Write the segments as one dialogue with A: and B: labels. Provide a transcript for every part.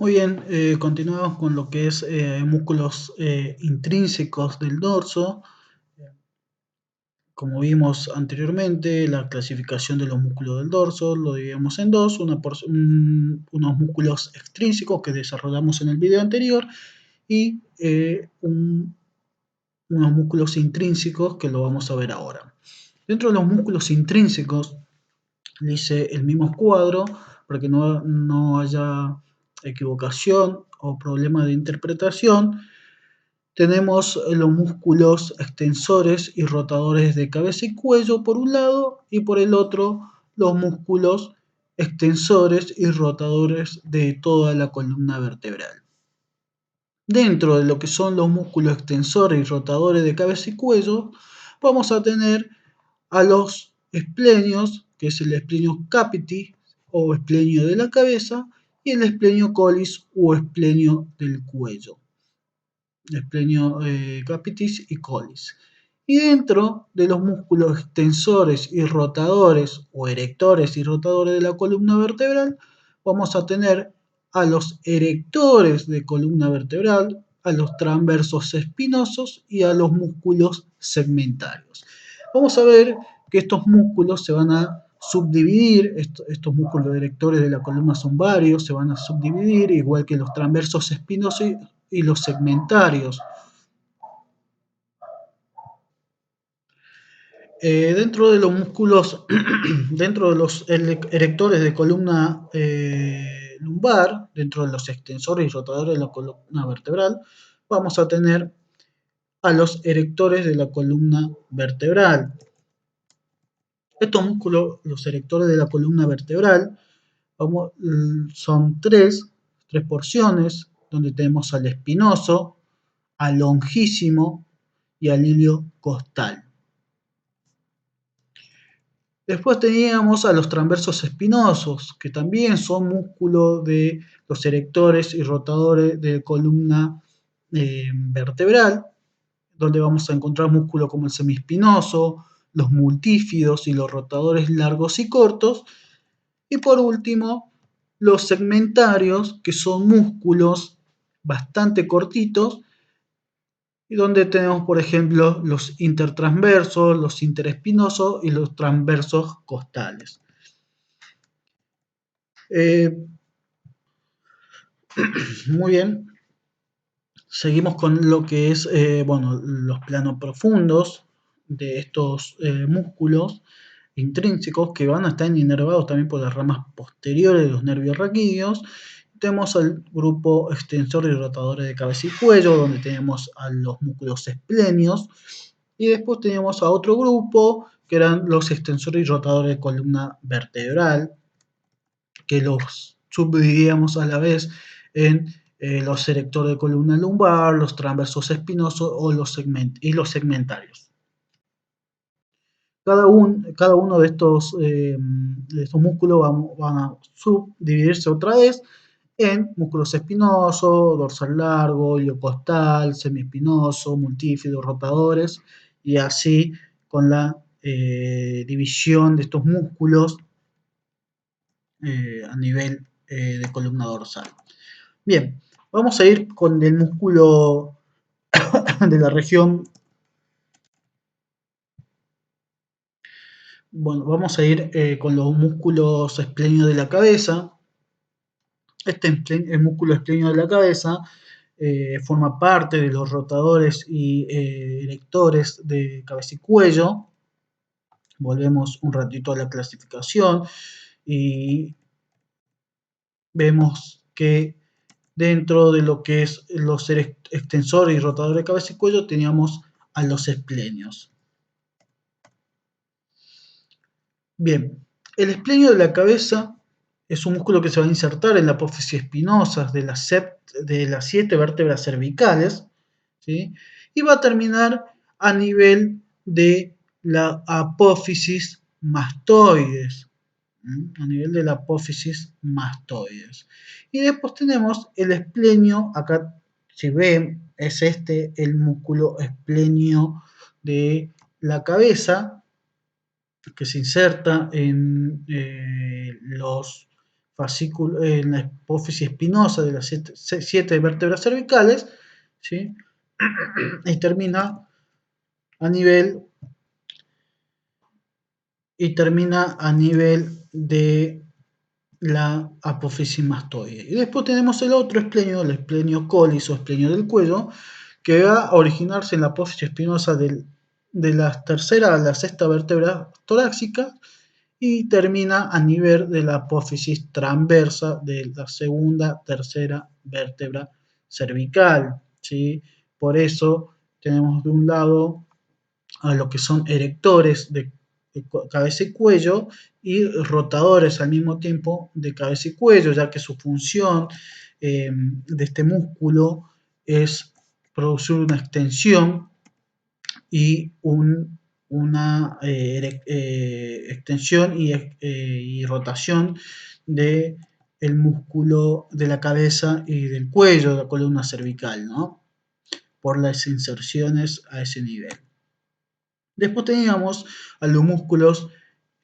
A: Muy bien, continuamos con lo que es músculos intrínsecos del dorso. Como vimos anteriormente, la clasificación de los músculos del dorso lo dividimos en dos, unos músculos extrínsecos que desarrollamos en el video anterior y unos músculos intrínsecos que lo vamos a ver ahora. Dentro de los músculos intrínsecos, hice el mismo cuadro para que no haya equivocación o problema de interpretación. Tenemos los músculos extensores y rotadores de cabeza y cuello por un lado y por el otro los músculos extensores y rotadores de toda la columna vertebral. Dentro de lo que son los músculos extensores y rotadores de cabeza y cuello, vamos a tener a los esplenios, que es el esplenio capiti o esplenio de la cabeza, y el esplenio collis o esplenio del cuello. Esplenio capitis y collis. Y dentro de los músculos extensores y rotadores o erectores y rotadores de la columna vertebral, vamos a tener a los erectores de columna vertebral, a los transversos espinosos y a los músculos segmentarios. Vamos a ver que estos músculos se van a subdividir, estos músculos erectores de la columna son varios, se van a subdividir, igual que los transversos espinosos y los segmentarios. Dentro de los músculos, dentro de los erectores de columna lumbar, dentro de los extensores y rotadores de la columna vertebral, vamos a tener a los erectores de la columna vertebral. Estos músculos, los erectores de la columna vertebral, son tres porciones, donde tenemos al espinoso, al longísimo y al ilio costal. Después teníamos a los transversos espinosos, que también son músculos de los erectores y rotadores de columna vertebral, donde vamos a encontrar músculos como el semiespinoso, los multífidos y los rotadores largos y cortos. Y por último, los segmentarios, que son músculos bastante cortitos, y donde tenemos, por ejemplo, los intertransversos, los interespinosos y los transversos costales. Muy bien, seguimos con lo que es los planos profundos de estos músculos intrínsecos que van a estar inervados también por las ramas posteriores de los nervios raquídeos. Tenemos al grupo extensor y rotadores de cabeza y cuello, donde tenemos a los músculos esplenios, y después tenemos a otro grupo que eran los extensores y rotadores de columna vertebral, que los subdividíamos a la vez en los erectores de columna lumbar, los transversos espinosos o los segmentarios. Cada uno de estos músculos van a subdividirse otra vez en músculos espinosos, dorsal largo, iliocostal, semiespinoso, multífido, rotadores, y así con la división de estos músculos a nivel de columna dorsal. Bien, vamos a ir con el músculo de la región. Bueno, vamos a ir con los músculos esplenios de la cabeza. El músculo esplenio de la cabeza forma parte de los rotadores y erectores de cabeza y cuello. Volvemos un ratito a la clasificación y vemos que dentro de lo que es los extensores y rotadores de cabeza y cuello teníamos a los esplenios. Bien, el esplenio de la cabeza es un músculo que se va a insertar en la apófisis espinosa de las 7 vértebras cervicales, ¿sí? Y va a terminar a nivel de la apófisis mastoides, a nivel de la apófisis mastoides. Y después tenemos el esplenio, acá si ven, es el músculo esplenio de la cabeza, que se inserta en los en la hipófisis espinosa de las siete vértebras cervicales, ¿sí? Y termina a nivel de la apófisis mastoide. Y después tenemos el otro esplenio, el esplenio colis o esplenio del cuello, que va a originarse en la apófisis espinosa de la tercera a la sexta vértebra torácica y termina a nivel de la apófisis transversa de la segunda, tercera vértebra cervical, ¿sí? Por eso tenemos de un lado a lo que son erectores de cabeza y cuello y rotadores al mismo tiempo de cabeza y cuello, ya que su función de este músculo es producir una extensión y una extensión y rotación de el músculo de la cabeza y del cuello, de la columna cervical, ¿no? Por las inserciones a ese nivel. Después teníamos a los músculos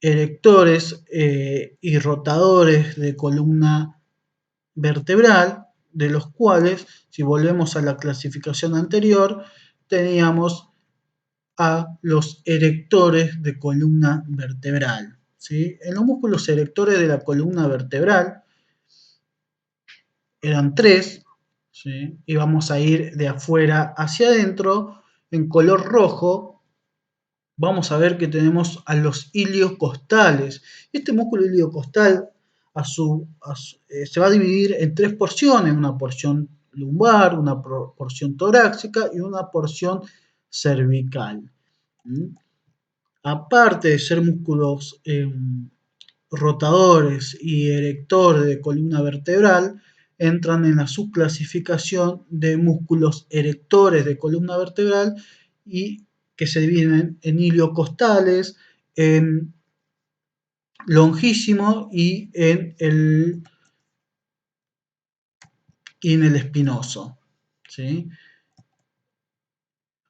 A: erectores y rotadores de columna vertebral, de los cuales, si volvemos a la clasificación anterior, teníamos a los erectores de columna vertebral, ¿sí? En los músculos erectores de la columna vertebral eran tres, ¿sí? Y vamos a ir de afuera hacia adentro en color rojo. Vamos a ver que tenemos a los iliocostales. Este músculo iliocostal se va a dividir en tres porciones, una porción lumbar, una porción torácica y una porción cervical. Aparte de ser músculos rotadores y erectores de columna vertebral, entran en la subclasificación de músculos erectores de columna vertebral y que se dividen en iliocostales, en longísimo y en el espinoso, ¿sí?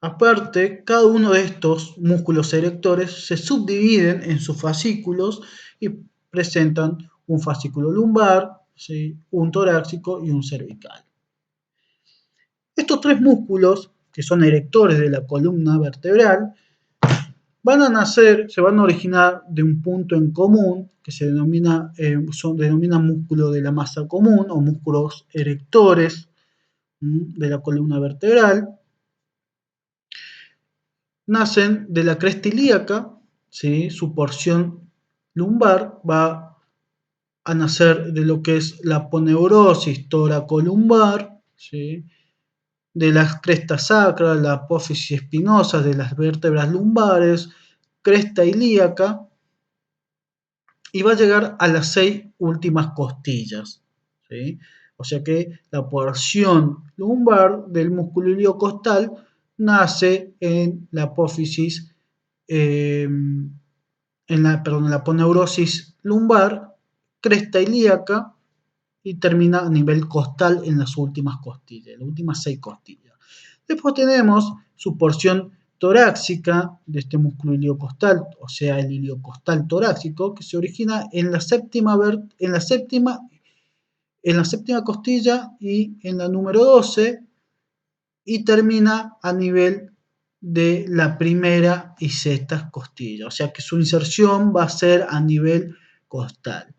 A: Aparte, cada uno de estos músculos erectores se subdividen en sus fascículos y presentan un fascículo lumbar, ¿sí? Un torácico y un cervical. Estos tres músculos, que son erectores de la columna vertebral, se van a originar de un punto en común que se denomina músculo de la masa común o músculos erectores de la columna vertebral. Nacen de la cresta ilíaca, ¿sí? Su porción lumbar va a nacer de lo que es la aponeurosis toracolumbar, ¿sí? De las crestas sacras, la apófisis espinosa de las vértebras lumbares, cresta ilíaca, y va a llegar a las 6 últimas costillas, ¿sí? O sea que la porción lumbar del músculo iliocostal nace en la apófisis, la aponeurosis lumbar, cresta ilíaca y termina a nivel costal en las últimas costillas, las últimas 6 costillas. Después tenemos su porción torácica de este músculo iliocostal, o sea, el iliocostal torácico, que se origina en la séptima costilla y en la número 12 y termina a nivel de la primera y sexta costilla, o sea que su inserción va a ser a nivel costal.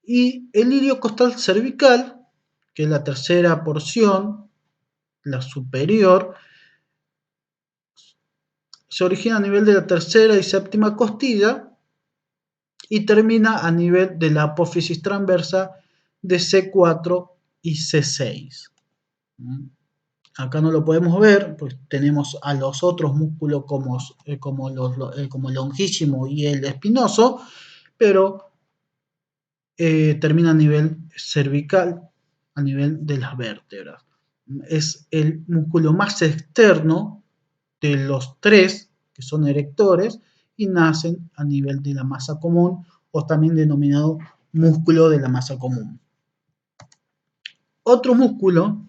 A: Y el iliocostal cervical, que es la tercera porción, la superior, se origina a nivel de la tercera y séptima costilla y termina a nivel de la apófisis transversa de C4 y C6. Acá no lo podemos ver, pues tenemos a los otros músculos como el longísimo y el espinoso, pero termina a nivel cervical, a nivel de las vértebras. Es el músculo más externo de los tres que son erectores y nacen a nivel de la masa común o también denominado músculo de la masa común. Otro músculo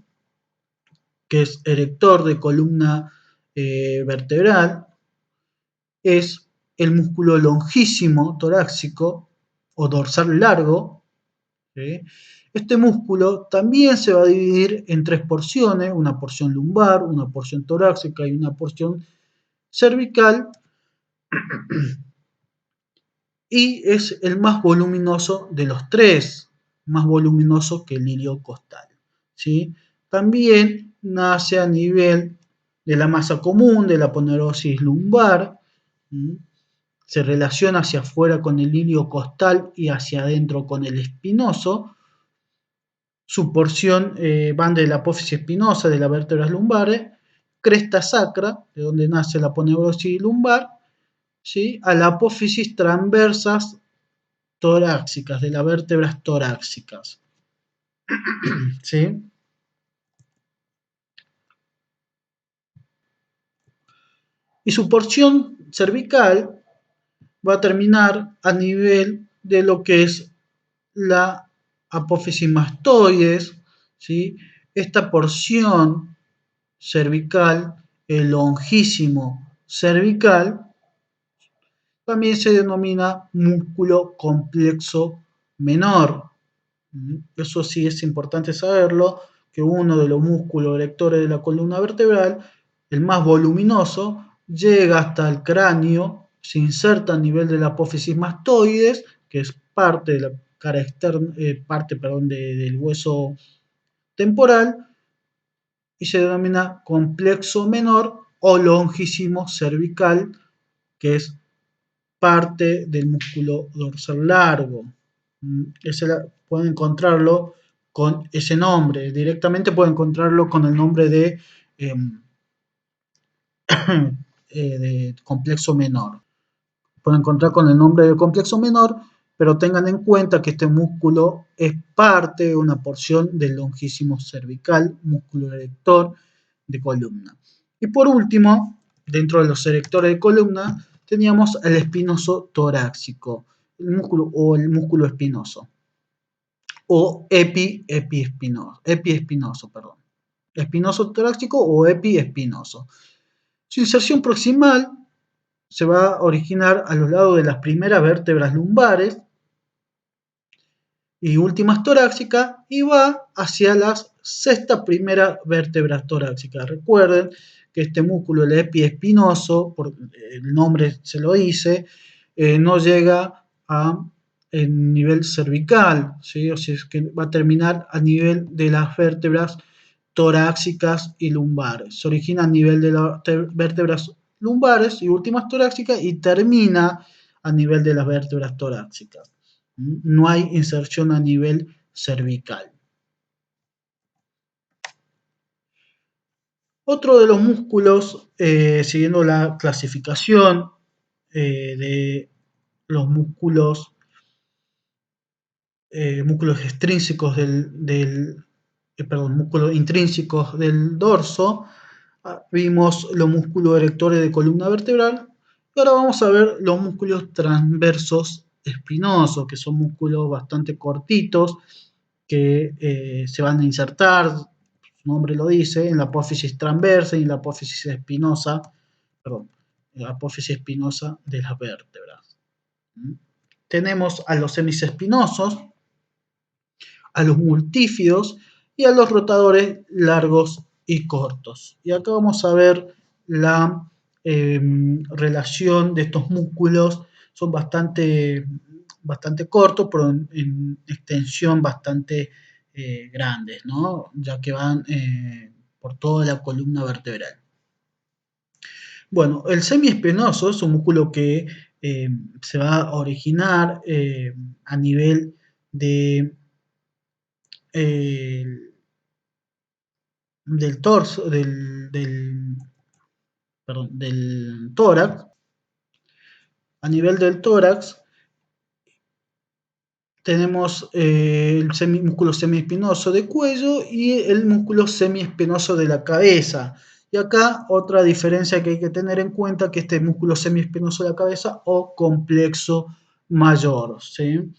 A: que es erector de columna vertebral es el músculo longísimo torácico o dorsal largo, ¿sí? Este músculo también se va a dividir en tres porciones, una porción lumbar, una porción torácica y una porción cervical, y es el más voluminoso de los tres, más voluminoso que el ilio costal, ¿sí? También nace a nivel de la masa común, de la aponeuritis lumbar, ¿sí? Se relaciona hacia afuera con el ilio costal y hacia adentro con el espinoso. Su porción van de la apófisis espinosa de las vértebras lumbares, cresta sacra, de donde nace la aponeurosis lumbar, ¿sí? A la apófisis transversas torácicas, de las vértebras torácicas, ¿sí? Y su porción cervical va a terminar a nivel de lo que es la apófisis mastoides, ¿sí? Esta porción cervical, el longísimo cervical, también se denomina músculo complexo menor. Eso sí es importante saberlo, que uno de los músculos erectores de la columna vertebral, el más voluminoso, llega hasta el cráneo, se inserta a nivel de la apófisis mastoides, que es parte de la cara externa, parte, perdón, del hueso temporal, y se denomina complexo menor o longísimo cervical, que es parte del músculo dorsal largo. Pueden encontrarlo con ese nombre. Directamente pueden encontrarlo con el nombre eh, de complejo menor. Pueden encontrar con el nombre de complejo menor, pero tengan en cuenta que este músculo es parte de una porción del longísimo cervical, músculo erector de columna. Y por último, dentro de los erectores de columna, teníamos el espinoso torácico, el músculo espinoso, o epiespinoso, perdón. Espinoso torácico o epiespinoso. Su inserción proximal se va a originar a los lados de las primeras vértebras lumbares y últimas torácicas y va hacia las sexta primera vértebras torácicas. Recuerden que este músculo, el epiespinoso, por el nombre se lo dice, no llega a el nivel cervical, ¿sí? O sea, es que va a terminar a nivel de las vértebras torácicas y lumbares. Se origina a nivel de las vértebras lumbares y últimas torácicas y termina a nivel de las vértebras torácicas. No hay inserción a nivel cervical. Otro de los músculos, siguiendo la clasificación de los músculos extrínsecos músculos intrínsecos del dorso, vimos los músculos erectores de columna vertebral, y ahora vamos a ver los músculos transversos espinosos, que son músculos bastante cortitos, que se van a insertar, su nombre lo dice, en la apófisis transversa y en la apófisis espinosa, perdón, la apófisis espinosa de las vértebras. Tenemos a los semisespinosos, a los multífidos y a los rotadores largos y cortos. Y acá vamos a ver la relación de estos músculos. Son bastante cortos, pero en extensión bastante grandes, ¿no? Ya que van por toda la columna vertebral. Bueno, el semiespinoso es un músculo que se va a originar a nivel de del torso, del tórax. A nivel del tórax tenemos el músculo semiespinoso de cuello y el músculo semiespinoso de la cabeza. Y acá otra diferencia que hay que tener en cuenta, que este músculo semiespinoso de la cabeza o complexo mayor, ¿sí?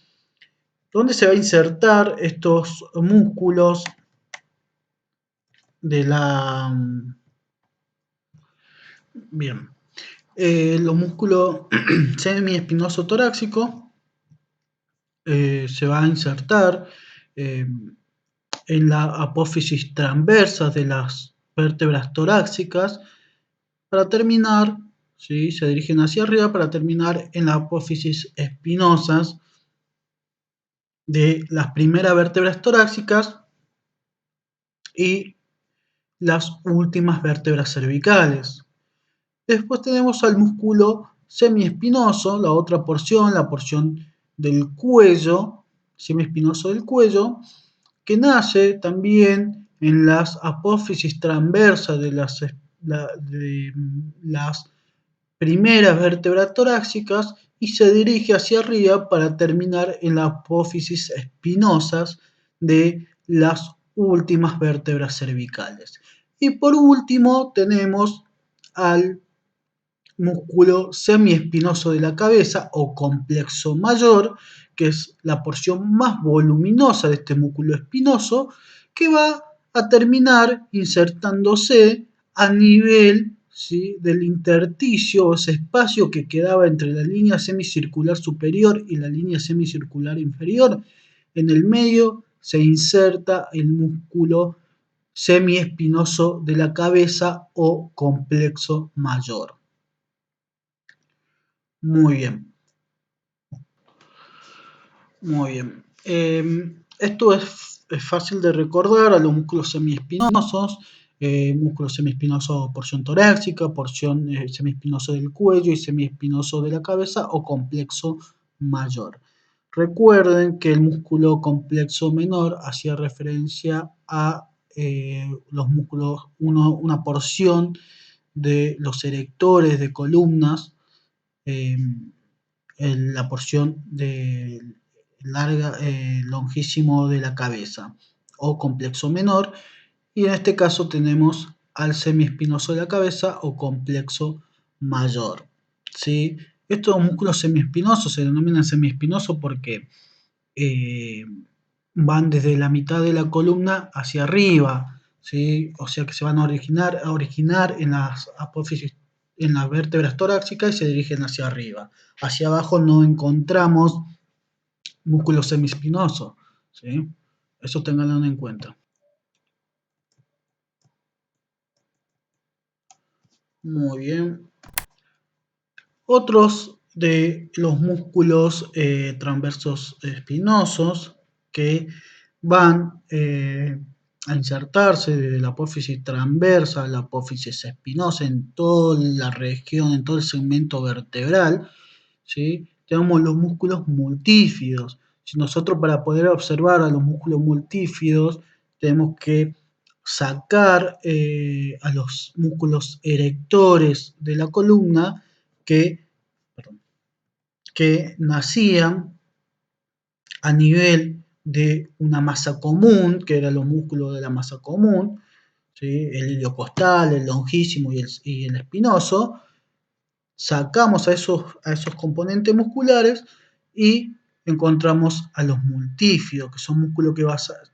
A: ¿Dónde se va a insertar estos músculos de la... Bien, los músculos semiespinoso torácico se va a insertar en la apófisis transversa de las vértebras torácicas para terminar, ¿sí? Se dirigen hacia arriba para terminar en las apófisis espinosas de las primeras vértebras torácicas y las últimas vértebras cervicales. Después tenemos al músculo semiespinoso, la otra porción, la porción del cuello, semiespinoso del cuello, que nace también en las apófisis transversas de las primeras vértebras torácicas y se dirige hacia arriba para terminar en las apófisis espinosas de las últimas vértebras cervicales. Y por último tenemos al músculo semiespinoso de la cabeza o complexo mayor, que es la porción más voluminosa de este músculo espinoso, que va a terminar insertándose a nivel, ¿sí?, del intersticio o ese espacio que quedaba entre la línea semicircular superior y la línea semicircular inferior. En el medio se inserta el músculo semiespinoso de la cabeza o complexo mayor. Muy bien, muy bien. Esto es fácil de recordar a los músculos semiespinosos, músculo semiespinoso porción torácica, porción semiespinoso del cuello y semiespinoso de la cabeza o complexo mayor. Recuerden que el músculo complexo menor hacía referencia a los músculos, una porción de los erectores de columnas, eh, en la porción de longísimo de la cabeza o complexo menor, y en este caso tenemos al semiespinoso de la cabeza o complexo mayor, ¿sí? Estos músculos semiespinosos se denominan semiespinosos porque eh, van desde la mitad de la columna hacia arriba, ¿sí? O sea que se van a originar en las apófisis, en las vértebras torácicas y se dirigen hacia arriba. Hacia abajo no encontramos músculo semiespinoso, ¿sí? Eso tenganlo en cuenta. Muy bien. Otros de los músculos transversos espinosos que van a insertarse desde la apófisis transversa a la apófisis espinosa en toda la región, en todo el segmento vertebral, ¿sí? Tenemos los músculos multífidos. Si nosotros para poder observar a los músculos multífidos tenemos que sacar a los músculos erectores de la columna que, que nacían a nivel de una masa común, que eran los músculos de la masa común, ¿sí?, el iliocostal, el longísimo y el espinoso. Sacamos a esos componentes musculares y encontramos a los multífidos, que son músculos que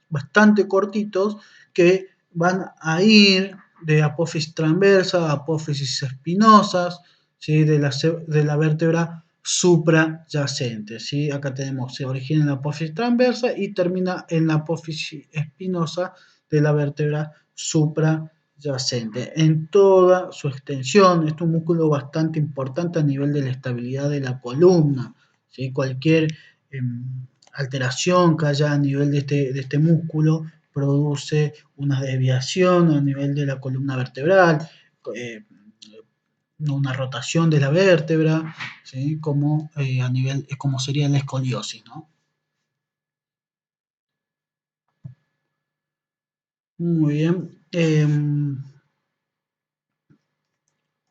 A: bastante cortitos, que van a ir de apófisis transversa a apófisis espinosas, ¿sí?, de la vértebra suprayacente, ¿sí? Acá tenemos, se origina en la apófisis transversa y termina en la apófisis espinosa de la vértebra suprayacente en toda su extensión. Es un músculo bastante importante a nivel de la estabilidad de la columna, ¿sí? Cualquier alteración que haya a nivel de este músculo produce una desviación a nivel de la columna vertebral, eh, una rotación de la vértebra, ¿sí?, como a nivel, como sería la escoliosis, ¿no? Muy bien.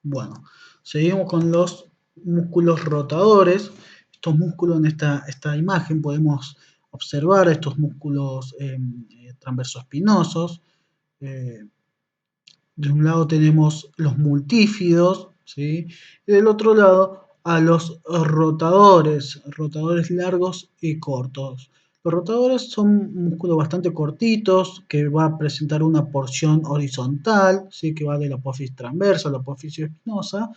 A: Bueno, seguimos con los músculos rotadores. Estos músculos en esta imagen podemos observar estos músculos transversoespinosos. Eh, de un lado tenemos los multífidos, ¿sí?, y del otro lado a los rotadores largos y cortos. Los rotadores son músculos bastante cortitos que va a presentar una porción horizontal, ¿sí?, que va de la apófisis transversa a la apófisis espinosa,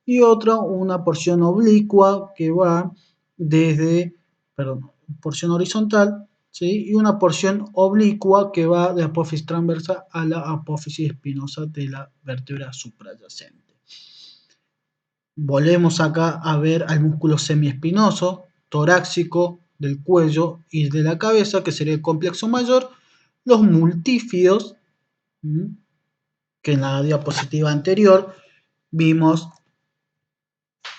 A: y otra una porción oblicua que va desde, perdón, porción horizontal ¿sí? Y una porción oblicua que va de apófisis transversa a la apófisis espinosa de la vértebra suprayacente. Volvemos acá a ver al músculo semiespinoso, torácico, del cuello y de la cabeza, que sería el complejo mayor, los multífidos, que en la diapositiva anterior vimos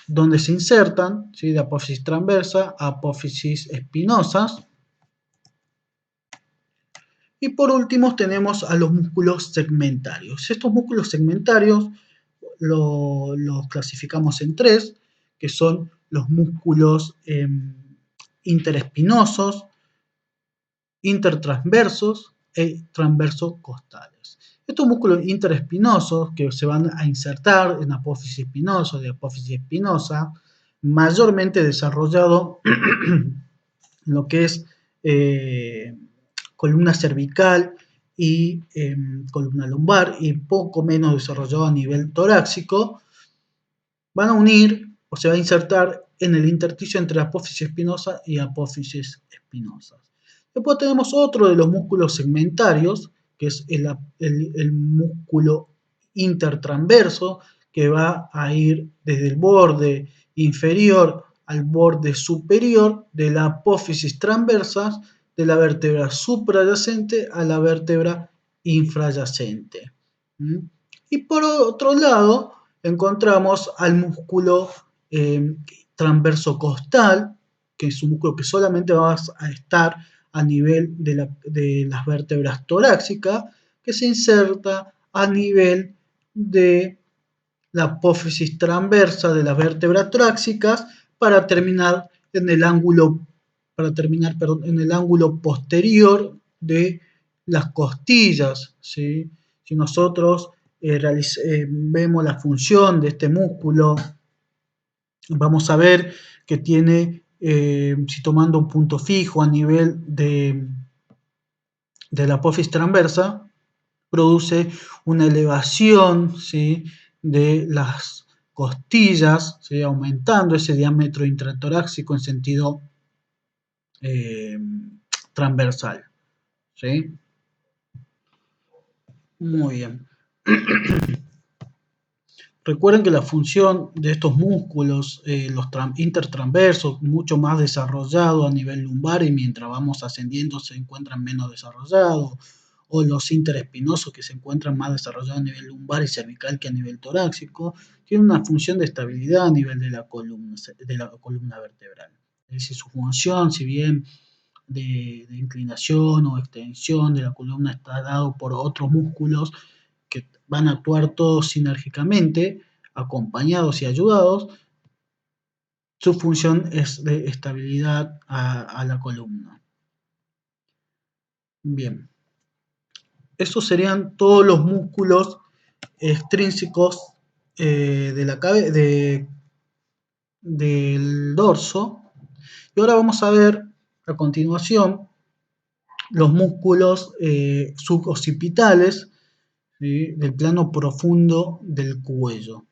A: donde se insertan, ¿sí? De apófisis transversa a apófisis espinosas. Y por último tenemos a los músculos segmentarios. Estos músculos segmentarios los clasificamos en tres, que son los músculos interespinosos, intertransversos e transverso costales. Estos músculos interespinosos que se van a insertar en apófisis espinosa, de apófisis espinosa, mayormente desarrollado en lo que es columna cervical y columna lumbar, y poco menos desarrollado a nivel torácico, van a unir o se va a insertar en el intersticio entre apófisis espinosa y apófisis espinosas. Después tenemos otro de los músculos segmentarios, que es el músculo intertransverso, que va a ir desde el borde inferior al borde superior de la apófisis transversa de la vértebra suprayacente a la vértebra infrayacente. Y por otro lado, encontramos al músculo transverso costal, que es un músculo que solamente va a estar a nivel de las vértebras torácicas, que se inserta a nivel de la apófisis transversa de las vértebras torácicas para terminar en el ángulo, en el ángulo posterior de las costillas, ¿sí? Si nosotros vemos la función de este músculo, vamos a ver que tiene, si tomando un punto fijo a nivel de la apófisis transversa, produce una elevación, ¿sí? De las costillas, ¿sí? Aumentando ese diámetro intratorácico en sentido eh, transversal, ¿sí? Muy bien. Recuerden que la función de estos músculos, los intertransversos, mucho más desarrollados a nivel lumbar, y mientras vamos ascendiendo se encuentran menos desarrollados, o los interespinosos que se encuentran más desarrollados a nivel lumbar y cervical que a nivel torácico, tienen una función de estabilidad a nivel de la columna vertebral. Es decir, su función, si bien de inclinación o extensión de la columna está dado por otros músculos que van a actuar todos sinérgicamente, acompañados y ayudados, su función es de estabilidad a la columna. Bien, esos serían todos los músculos extrínsecos del dorso. Y ahora vamos a ver a continuación los músculos suboccipitales, ¿sí? Del plano profundo del cuello.